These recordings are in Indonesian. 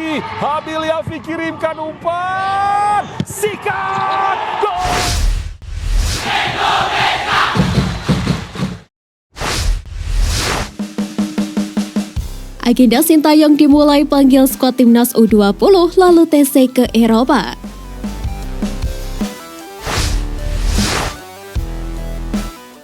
Habil Yafi kirimkan umpan, sikat, gol! Agenda Sintayong dimulai panggil skuad timnas U20 lalu TC ke Eropa.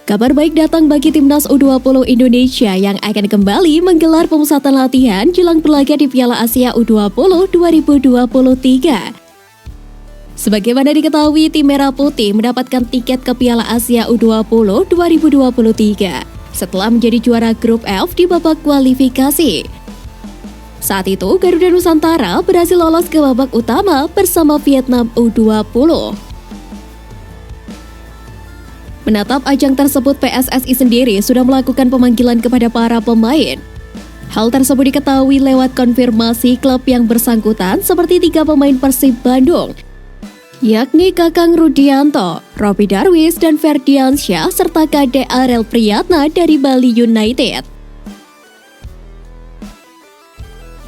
Kabar baik datang bagi timnas U20 Indonesia yang akan kembali menggelar pemusatan latihan jelang berlaga di Piala Asia U20 2023. Sebagaimana diketahui, tim Merah Putih mendapatkan tiket ke Piala Asia U20 2023 setelah menjadi juara grup F di babak kualifikasi. Saat itu, Garuda Nusantara berhasil lolos ke babak utama bersama Vietnam U20. Menatap ajang tersebut, PSSI sendiri sudah melakukan pemanggilan kepada para pemain. Hal tersebut diketahui lewat konfirmasi klub yang bersangkutan seperti 3 pemain Persib Bandung, yakni Kakang Rudianto, Robby Darwis, dan Ferdiansyah, serta Kade Arel Priyatna dari Bali United.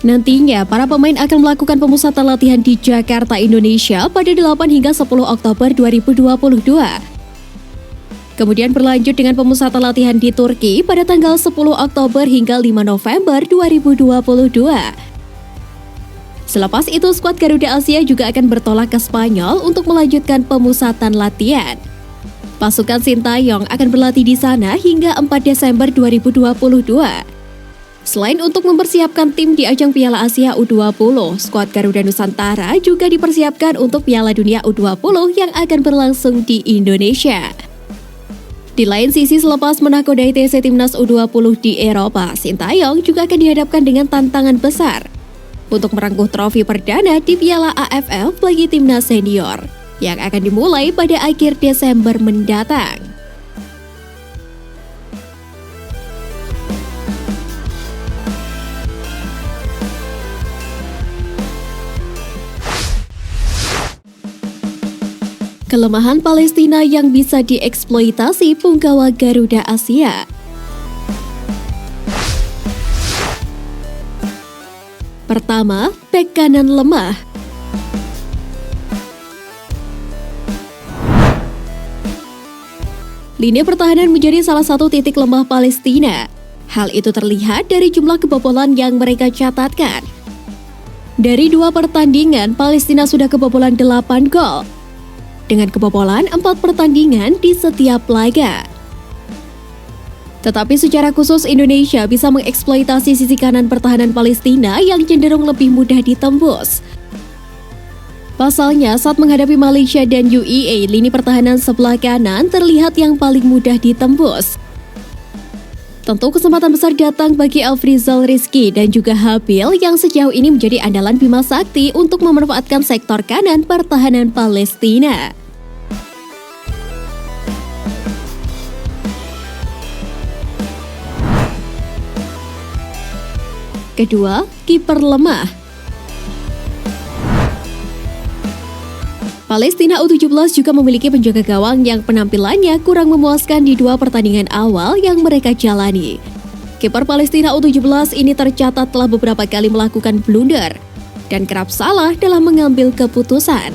Nantinya, para pemain akan melakukan pemusatan latihan di Jakarta, Indonesia pada 8 hingga 10 Oktober 2022. Kemudian berlanjut dengan pemusatan latihan di Turki pada tanggal 10 Oktober hingga 5 November 2022. Selepas itu, skuad Garuda Asia juga akan bertolak ke Spanyol untuk melanjutkan pemusatan latihan. Pasukan Sintayong akan berlatih di sana hingga 4 Desember 2022. Selain untuk mempersiapkan tim di ajang Piala Asia U20, skuad Garuda Nusantara juga dipersiapkan untuk Piala Dunia U20 yang akan berlangsung di Indonesia. Di lain sisi, selepas menakodai TC Timnas U20 di Eropa, Sintayong juga akan dihadapkan dengan tantangan besar untuk merengkuh trofi perdana di Piala AFF bagi timnas senior yang akan dimulai pada akhir Desember mendatang. Kelemahan Palestina yang bisa dieksploitasi punggawa Garuda Asia. Pertama, bek kanan lemah. Lini pertahanan menjadi salah satu titik lemah Palestina. Hal itu terlihat dari jumlah kebobolan yang mereka catatkan. Dari 2 pertandingan, Palestina sudah kebobolan 8 gol. Dengan kebobolan 4 pertandingan di setiap laga. Tetapi secara khusus Indonesia bisa mengeksploitasi sisi kanan pertahanan Palestina yang cenderung lebih mudah ditembus. Pasalnya, saat menghadapi Malaysia dan UEA, lini pertahanan sebelah kanan terlihat yang paling mudah ditembus. Tentu kesempatan besar datang bagi Afrizal Rizky dan juga Habil yang sejauh ini menjadi andalan Bima Sakti untuk memanfaatkan sektor kanan pertahanan Palestina. Kedua, kiper lemah. Palestina U17 juga memiliki penjaga gawang yang penampilannya kurang memuaskan di 2 pertandingan awal yang mereka jalani. Kiper Palestina U17 ini tercatat telah beberapa kali melakukan blunder dan kerap salah dalam mengambil keputusan.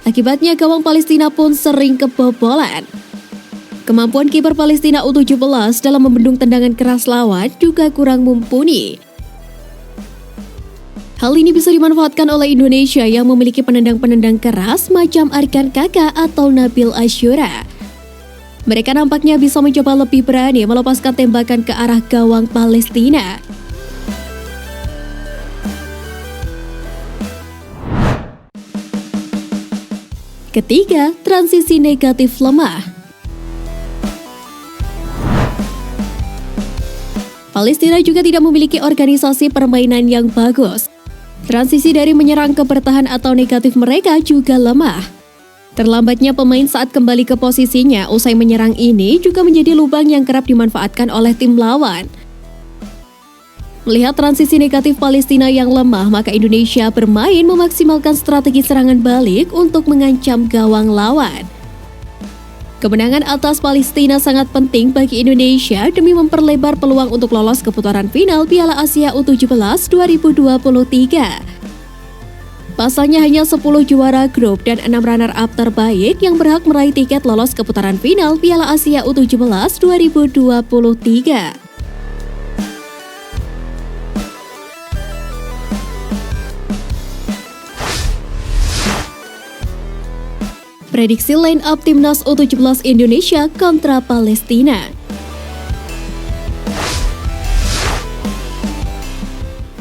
Akibatnya gawang Palestina pun sering kebobolan. Kemampuan kiper Palestina U17 dalam membendung tendangan keras lawan juga kurang mumpuni. Hal ini bisa dimanfaatkan oleh Indonesia yang memiliki penendang-penendang keras macam Arkan Kaka atau Nabil Asyura. Mereka nampaknya bisa mencoba lebih berani melepaskan tembakan ke arah gawang Palestina. Ketiga, transisi negatif lemah. Palestina juga tidak memiliki organisasi permainan yang bagus. Transisi dari menyerang ke bertahan atau negatif mereka juga lemah. Terlambatnya pemain saat kembali ke posisinya usai menyerang ini juga menjadi lubang yang kerap dimanfaatkan oleh tim lawan. Melihat transisi negatif Palestina yang lemah, maka Indonesia bermain memaksimalkan strategi serangan balik untuk mengancam gawang lawan. Kemenangan atas Palestina sangat penting bagi Indonesia demi memperlebar peluang untuk lolos ke putaran final Piala Asia U17 2023. Pasalnya hanya 10 juara grup dan 6 runner-up terbaik yang berhak meraih tiket lolos ke putaran final Piala Asia U17 2023. Prediksi line up Timnas U17 Indonesia kontra Palestina.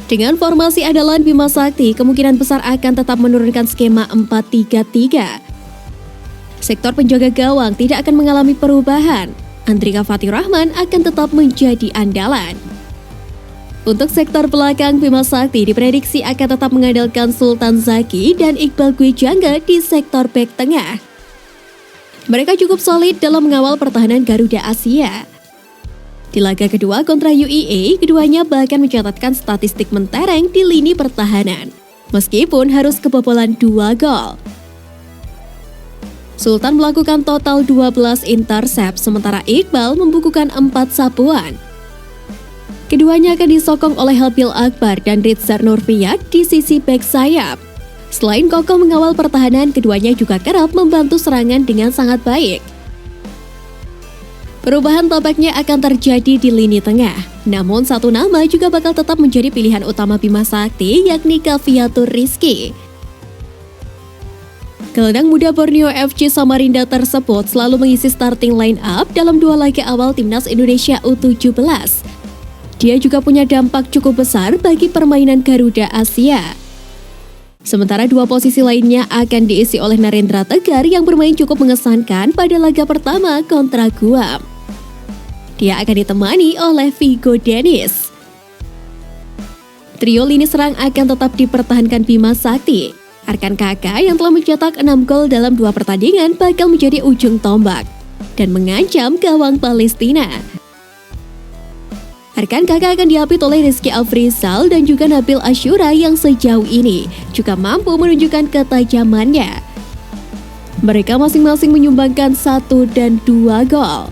Dengan formasi andalan Bima Sakti, kemungkinan besar akan tetap menurunkan skema 4-3-3. Sektor penjaga gawang tidak akan mengalami perubahan. Andrika Fathirrahman akan tetap menjadi andalan. Untuk sektor belakang, Bima Sakti diprediksi akan tetap mengandalkan Sultan Zaki dan Iqbal Gwijanga di sektor bek tengah. Mereka cukup solid dalam mengawal pertahanan Garuda Asia. Di laga kedua kontra UEA, keduanya bahkan mencatatkan statistik mentereng di lini pertahanan, meskipun harus kebobolan 2 gol. Sultan melakukan total 12 intercept, sementara Iqbal membukukan 4 sapuan. Keduanya akan disokong oleh Habil Akbar dan Rizar Nurfiyat di sisi bek sayap. Selain kokoh mengawal pertahanan, keduanya juga kerap membantu serangan dengan sangat baik. Perubahan tampaknya akan terjadi di lini tengah. Namun satu nama juga bakal tetap menjadi pilihan utama Bima Sakti, yakni Kaviatur Rizky. Gelandang muda Borneo FC Samarinda tersebut selalu mengisi starting line up dalam 2 laga awal Timnas Indonesia U17. Dia juga punya dampak cukup besar bagi permainan Garuda Asia. Sementara 2 posisi lainnya akan diisi oleh Narendra Tegar yang bermain cukup mengesankan pada laga pertama kontra Guam. Dia akan ditemani oleh Vigo Dennis. Trio lini serang akan tetap dipertahankan Bima Sakti. Arkan Kakak yang telah mencetak 6 gol dalam 2 pertandingan bakal menjadi ujung tombak dan mengancam gawang Palestina. Arkan Kakak akan diapit oleh Rizky Afrizal dan juga Nabil Ashura yang sejauh ini juga mampu menunjukkan ketajamannya. Mereka masing-masing menyumbangkan 1 dan 2 gol.